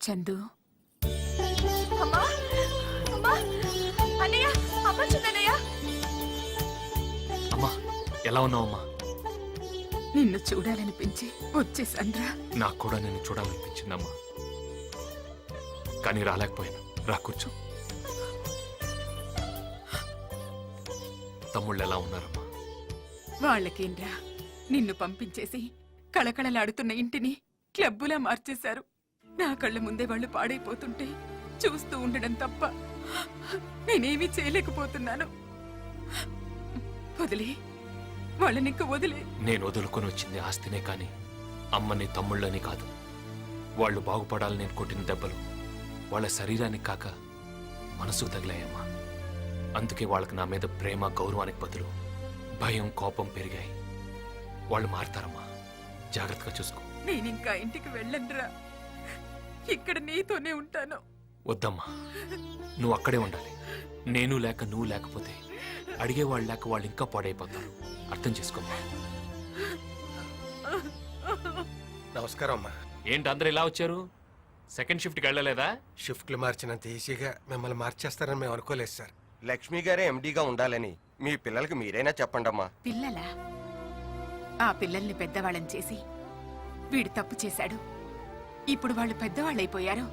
చందు, అమ్మా అమ్మా అన్నయ్య, అమ్మ చూడన్నయ్య. అమ్మా ఎలా ఉన్నావమ్మా? నిన్ను చూడాలనిపించి వచ్చేసాన్రా. నాకు కూడా నిన్ను చూడాలనిపించిందమ్మా, కానీ రాలేకపోయాను. రా కూర్చో. తమ్ముళ్ళు ఎలా ఉన్నారమ్మా? వాళ్ళకేంరా, నిన్ను పంపించేసి కళకళలాడుతున్న ఇంటిని క్లబ్బులా మార్చేశారు. నా కళ్ళ ముందే వాళ్ళు పాడైపోతుంటే చూస్తూ ఉండడం తప్ప నేనేమీ చేయలేకపోతున్నాను. వదిలే, వాళ్ళనింక వదిలే. నేను వదులుకొని వచ్చింది ఆస్తినే కాని అమ్మని తమ్ముళ్ళని కాదు. వాళ్ళు బాగుపడాలని నేను కొట్టిన దెబ్బలు వాళ్ళ శరీరానికి కాక మనసుకు తగిలాయమ్మా. అందుకే వాళ్ళకి నా మీద ప్రేమ గౌరవానికి బదులు భయం కోపం పెరిగాయి. వాళ్ళు మారతారమ్మా, జాగ్రత్తగా చూసుకో. నేనింకా ఇంటికి వెళ్ళనురా, ఇక్కడ నీతోనే ఉంటాను. వద్దమ్మా, నువ్వు అక్కడే ఉండాలి. నేను లేక నువ్వు లేకపోతే అడిగేవాళ్ళు లేక వాళ్ళు ఇంకా పాడైపోతారు. అర్థం చేసుకోమ్మా. నమస్కారం అమ్మా. ఏంటి అందరూ ఇలా వచ్చారు? సెకండ్ షిఫ్ట్కి వెళ్ళలేదా? షిఫ్ట్లు మార్చినంత ఈజీగా మిమ్మల్ని మార్చేస్తారని మేము అనుకోలేదు సార్. లక్ష్మి గారే ఎండీగా ఉండాలని మీ పిల్లలకి మీరైనా చెప్పండమ్మా. పిల్లలా? ఆ పిల్లల్ని పెద్దవాళ్ళని చేసి వీడు తప్పు చేశాడు. ఇప్పుడు వాళ్ళు పెద్దవాళ్ళైపోయారు.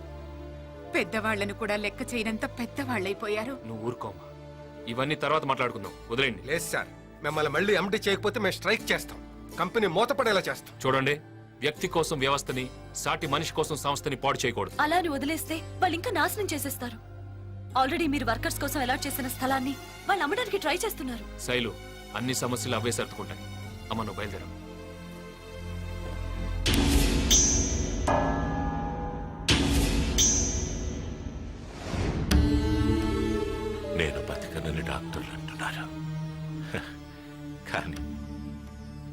పెద్దవాళ్లను కూడా లెక్క చేయనంత పెద్దవాళ్ళైపోయారు. నువ్వు ఊరుకోమ్మా, ఇవన్నీ తర్వాత మాట్లాడుకుందాం. వదిలేండి. లేదు సార్, మిమ్మల్ని మళ్ళీ ఎండీ చేయకపోతే మేము స్ట్రైక్ చేస్తాం. కంపెనీ మూతపడేలా చేస్తాం. చూడండి, వ్యక్తి కోసం వ్యవస్థని, సాటి మనిషి కోసం సంస్థని పాడు చేయకూడదు. అలా అని వదిలేస్తే వాళ్ళు ఇంకా నాశనం చేసేస్తారు. ఆల్రెడీ మీరు వర్కర్స్ కోసం అలాట్ చేసిన స్థలాన్ని వాళ్ళు అమ్మడానికి ట్రై చేస్తున్నారు. శైలు, అన్ని సమస్యలు అవే సర్దుకుంటాయి. అమ్మ నువ్వు బయలుదేరు. నేను బతికనని డాక్టర్లు అంటున్నారు, కానీ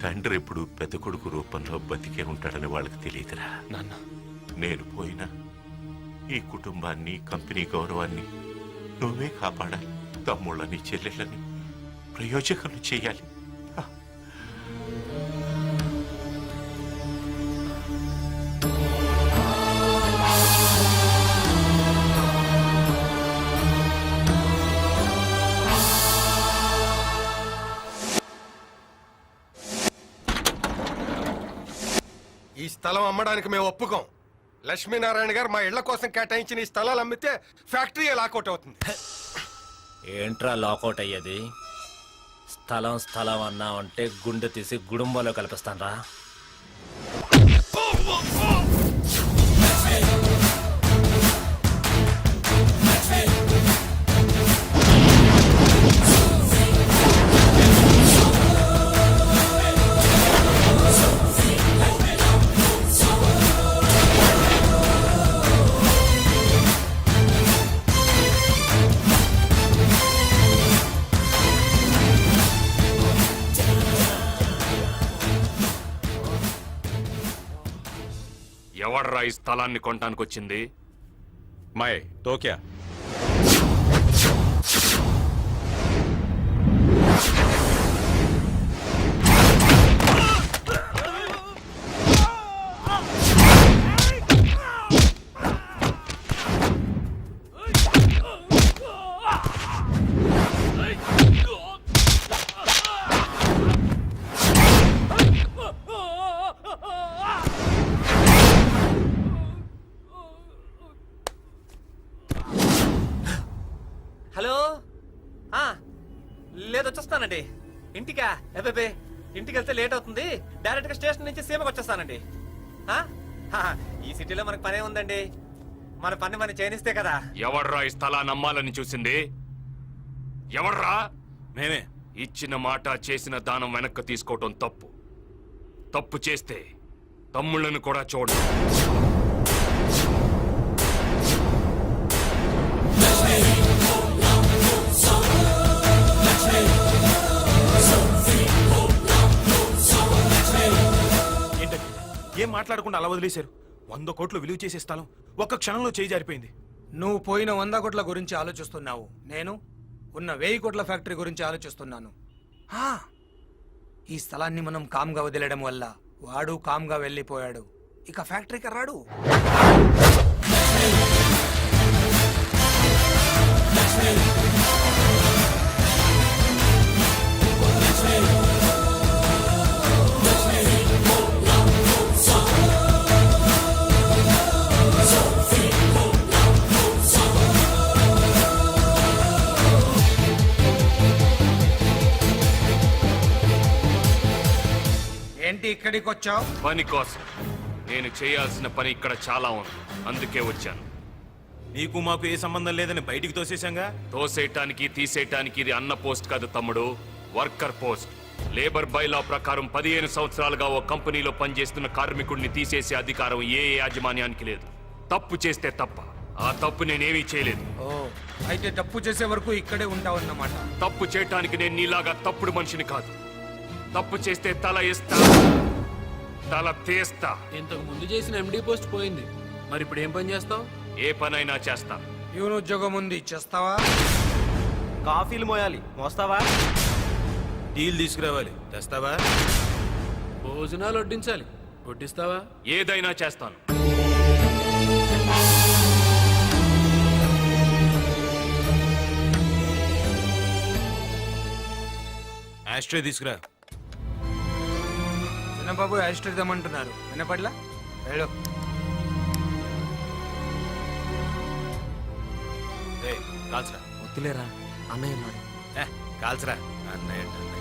తండ్రి ఎప్పుడు పెద్ద కొడుకు రూపంలో బతికే ఉంటాడని వాళ్ళకి తెలియదురా నాన్న. నేను పోయినా ఈ కుటుంబాన్ని, కంపెనీ గౌరవాన్ని నువ్వే కాపాడాలి. తమ్ముళ్ళని చెల్లెళ్ళని ప్రయోజకులు చేయాలి. ఈ స్థలం అమ్మడానికి మేము ఒప్పుకోం. లక్ష్మీనారాయణ గారు మా ఇళ్ల కోసం కేటాయించిన ఈ స్థలాలు అమ్మితే ఫ్యాక్టరీ లాకౌట్ అవుతుంది. ఏంట్రా లాకౌట్ అయ్యేది? స్థలం స్థలం అన్నావంటే గుండె తీసి గుడుంబంలో కల్పిస్తానరా. ఎవడ్రా ఈ స్థలాన్ని కొనడానికి వచ్చింది? మై తో క్యా? హలో, లేదు వచ్చేస్తానండి. ఇంటికా? అబ్బే, ఇంటికి వెళ్తే లేట్ అవుతుంది. డైరెక్ట్ గా స్టేషన్ నుంచి సీమకు వచ్చేస్తానండి. ఈ సిటీలో మనకు పనే ఉందండి. మన పని మనం చేయనిస్తే కదా. ఎవడ్రా ఈ స్థలాన్ని అమ్మాలని చూసింది? ఎవడ్రా? మేమే. ఇచ్చిన మాట, చేసిన దానం వెనక్కి తీసుకోవటం తప్పు. తప్పు చేస్తే తమ్ముళ్ళను కూడా చూడు. ఏం మాట్లాడకుండా అలా వదిలేశారు? 100 కోట్లు విలువ చేసే స్థలం ఒక్క క్షణంలో చేయి జారిపోయింది. నువ్వు పోయిన 100 కోట్ల గురించి ఆలోచిస్తున్నావు. నేను ఉన్న 1000 కోట్ల ఫ్యాక్టరీ గురించి ఆలోచిస్తున్నాను. ఈ స్థలాన్ని మనం కామ్గా వదిలేయడం వల్ల వాడు కామ్గా వెళ్ళిపోయాడు. ఇక ఫ్యాక్టరీకి రాడు. ఇక్కడికి వచ్చావు? పని కోసం. నేను చేయాల్సిన పని ఇక్కడ చాలా ఉంది, అందుకే వచ్చాను. నీకు మాకు ఏ సంబంధం లేదని బయటికి తోసేశాంగా. తోసేయటానికి తీసేయటానికి ఇది అన్న పోస్ట్ కాదు తమ్ముడు, వర్కర్ పోస్ట్. లేబర్ బైలా ప్రకారం 15 సంవత్సరాలుగా ఓ కంపెనీలో పనిచేస్తున్న కార్మికుడిని తీసేసే అధికారం ఏ యాజమాన్యానికి లేదు. తప్పు చేస్తే తప్ప, ఆ తప్పు నేనేమీ చేయలేదు. ఓ, అయితే తప్పు చేసే వరకు ఇక్కడే ఉంటావన్నమాట. తప్పు చేయటానికి నేను నీలాగా తప్పుడు మనిషిని కాదు. తప్పు చేస్తే తల ఇస్తా, తల తీస్తా. ఇంతకు ముందు చేసిన ఎండి పోస్ట్ పోయింది, మరి ఇప్పుడు ఏం పని చేస్తావు? ఏ పనైనా చేస్తా. ప్యూన్ ఉద్యోగం ఉంది, చేస్తావా? కాఫీలు మోయాలి, మోస్తావా? టీలు తీసుకురావాలి, తెస్తావా? భోజనాలు వడ్డించాలి, వడ్డిస్తావా? ఏదైనా చేస్తాను. ఆస్ట్రే తీసుకురా. చిన్నబాబు ఆశ్రయిద్దామంటున్నారు, వినపడ్లా? వెళ్ళు. ఏయ్, కాల్చరా. వద్దులేరా, అన్నయ్య ఉన్నాడు. కాల్చరా. అన్నయ్య అంటే అన్నయ్య.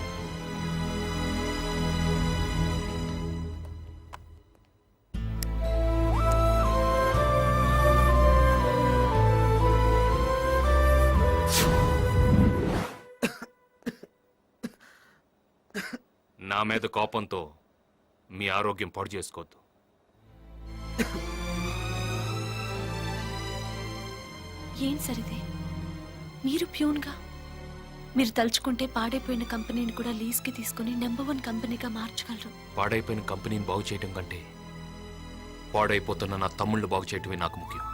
నా మీద కోపంతో మీ ఆరోగ్యం పాడు చేసుకోవద్దు. ఏం సరిదే, మీరు ప్యూన్గా? మీరు తలుచుకుంటే పాడైపోయిన కంపెనీని కూడా లీజ్కి తీసుకుని నెంబర్ 1 కంపెనీగా మార్చగలరు. పాడైపోయిన కంపెనీని బాగు చేయటం కంటే పాడైపోతున్న నా తమ్ముళ్ళు బాగు చేయటమే నాకు ముఖ్యం.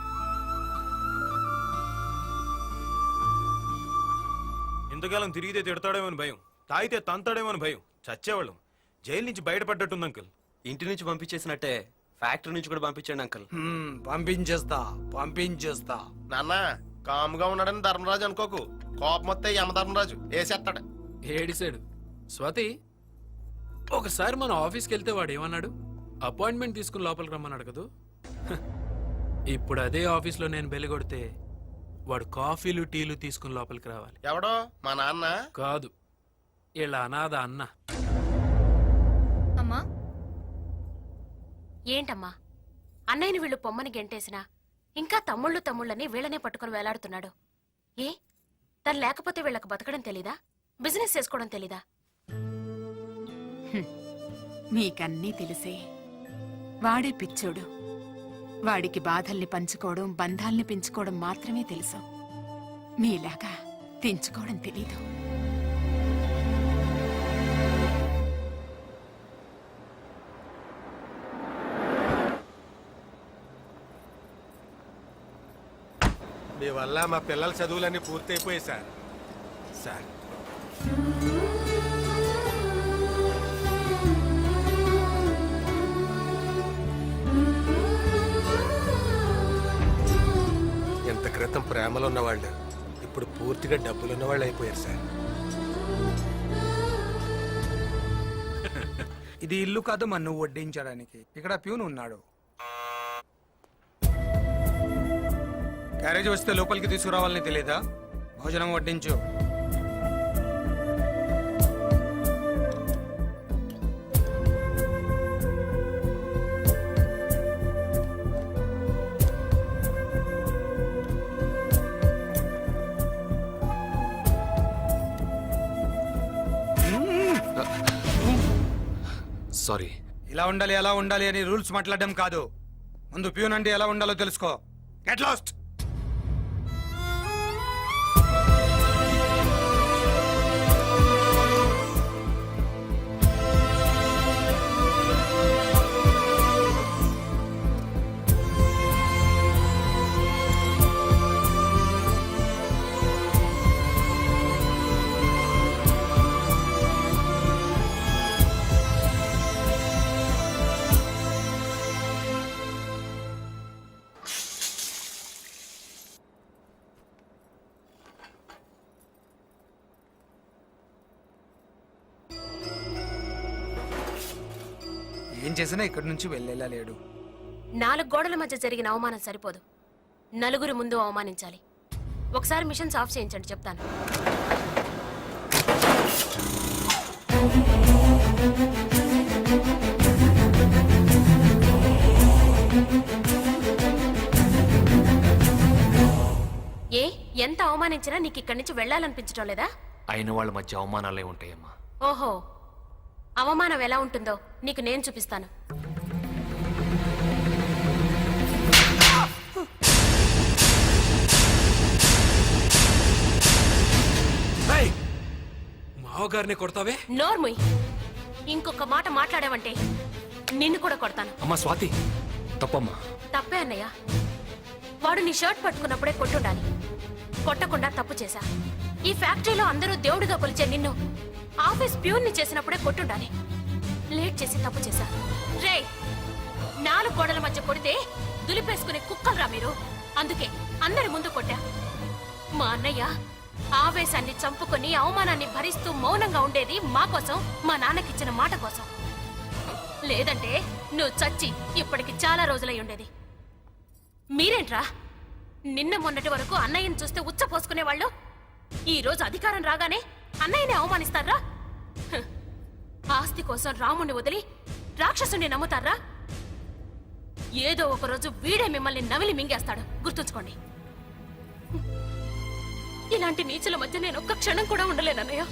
ఇంతకాలం తిరిగితే తిడతాడేమని భయం, తాగితే తంతాడేమని భయం. చచ్చేవాళ్ళం. జైలు నుంచి బయటపడ్డట్టుంది అంకుల్. ఇంటి నుంచి పంపించేసినట్టే ఫ్యాక్టరీ నుంచి కూడా పంపించండి అంకుల్. పంపించేస్తా. నాన్న కాముగా ఉన్నాడని ధర్మరాజు అనుకోకు, కోపం వస్తే యమధర్మరాజు వేసేస్తాడు. ఏడిసాడు. స్వాతి, ఒకసారి మన ఆఫీస్కి వెళ్తే వాడు ఏమన్నాడు? అపాయింట్మెంట్ తీసుకుని లోపలికి రమ్మన్నాడు కదూ. హ, ఇప్పుడు అదే ఆఫీస్లో నేను బెల్లి కొడితే వాడు కాఫీలు టీలు తీసుకుని లోపలికి రావాలి. ఎవడో మా నాన్న? కాదు, ఇలా అనాథ అన్న. అమ్మా, ఏంటమ్మా అన్నయ్యని వీళ్ళు పొమ్మని గెంటేసినా ఇంకా తమ్ముళ్ళని వీళ్ళనే పట్టుకుని వేలాడుతున్నాడు. ఏ తను లేకపోతే వీళ్ళకి బతకడం తెలీదా? బిజినెస్ చేసుకోవడం తెలీదా? మీకన్నీ తెలిసే. వాడే పిచ్చోడు. వాడికి బాధల్ని పంచుకోవడం, బంధాల్ని పెంచుకోవడం మాత్రమే తెలుసు. మీలాగా తెంచుకోవడం తెలీదు. మీ వల్ల మా పిల్లల చదువులన్నీ పూర్తయిపోయాయి సార్. ఇంత క్రితం ప్రేమలో ఉన్నవాళ్ళు ఇప్పుడు పూర్తిగా డబ్బులు ఉన్నవాళ్ళు అయిపోయారు సార్. ఇది ఇల్లు కాదు మన నువ్వు వడ్డించడానికి. ఇక్కడ ప్యూన్ ఉన్నాడు. క్యారేజ్ వస్తే లోపలికి తీసుకురావాలని తెలియదా? భోజనం వడ్డించు. సారీ. ఇలా ఉండాలి అలా ఉండాలి అని రూల్స్ మాట్లాడడం కాదు. ముందు ప్యూన్ అంటే ఎలా ఉండాలో తెలుసుకో. Get lost. ఏం చేసినా ఇక్కడి నుంచి వెళ్ళేలా లేడు. 4 గోడల మధ్య జరిగిన అవమానం సరిపోదు, నలుగురు ముందు అవమానించాలి. ఒకసారి మిషన్స్ ఆఫ్ చేయించండి, చెప్తాను. ఏ ఎంత అవమానించినా నీకు ఇక్కడి నుంచి వెళ్ళాలనిపించడం లేదా? అయిన వాళ్ళ మధ్య అవమానాలే ఉంటాయమ్మా. ఓహో, అవమానం ఎలా ఉంటుందో నీకు నేను చూపిస్తాను. మావగారిని కొడతావే? నోర్ముయ్, ఇంకొక మాట మాట్లాడావంటే నిన్ను కూడా కొడతాను. అమ్మా స్వాతి, తప్పమ్మా. తప్పే అన్నయ్య. వాడు నీ షర్ట్ పట్టుకున్నప్పుడే కొట్టుండాలి, కొట్టకుండా తప్పు చేశా. ఈ ఫ్యాక్టరీలో అందరూ దేవుడిగా కొలిచే నిన్ను ఆఫీస్ ప్యూన్ని చేసినప్పుడే కొట్టుండాలి, లేట్ చేసి తప్పు చేశా. రే, 4 గోడల మధ్య కొడితే దులిపేసుకునే కుక్కలరా మీరు, అందుకే అందరి ముందు కొట్టా. మా అన్నయ్య ఆవేశాన్ని చంపుకొని అవమానాన్ని భరిస్తూ మౌనంగా ఉండేది మా కోసం, మా నాన్నకిచ్చిన మాట కోసం. లేదంటే నువ్వు చచ్చి ఇప్పటికి చాలా రోజులై ఉండేది. మీరేంట్రా నిన్న మొన్నటి వరకు అన్నయ్యని చూస్తే ఉచ్చ పోసుకునేవాళ్ళు, ఈ రోజు అధికారం రాగానే అన్నయ్యని అవమానిస్తారా? హ్, ఆస్తి కోసం రాముణ్ణి వదిలి రాక్షసుని నమ్ముతారా? ఏదో ఒక రోజు వీడే మిమ్మల్ని నవిలి మింగేస్తాడు, గుర్తుంచుకోండి. ఇలాంటి నీచుల మధ్య నేను ఒక్క క్షణం కూడా ఉండలేనన్నయ్య.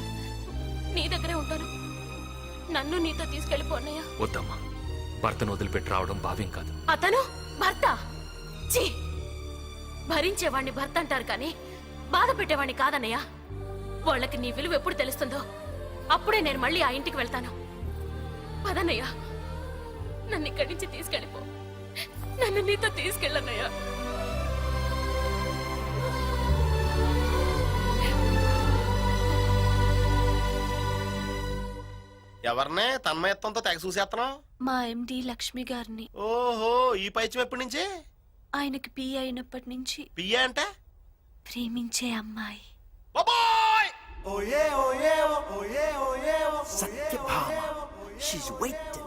నీ దగ్గరే ఉంటాను, నన్ను నీతో తీసుకెళ్ళిపో అన్నయ్య. వద్దమ్మా, భర్తను వదిలిపెట్టి రావడం భావ్యం కాదు. అతను భర్త? ఛీ, భరించేవాణ్ణి భర్త అంటారు కానీ బాధ పెట్టేవాణ్ణి కాదన్నయ్య. వాళ్ళకి నీ విలువ ఎప్పుడు తెలుస్తుందో అప్పుడే నేను మళ్ళీ ఆ ఇంటికి వెళ్తాను. పదన్నయ్య, నన్ను ఇక్కడి నుంచి తీసుకెళ్ళిపో, నన్ను నీతో తీసుకెళ్ళన్నయ్య. ఎవరినే తన్మయత్వంతో తెగ చూసేస్తున్నావు? మా ఎండి లక్ష్మి గారిని. ఓహో, ఈ పైచం ఎప్పటి నుంచి? ఆయనకి పియ్య అయినప్పటి నుంచి. పియ్య అంటే ప్రేమించే అమ్మాయి. Satyabhama. She's waiting.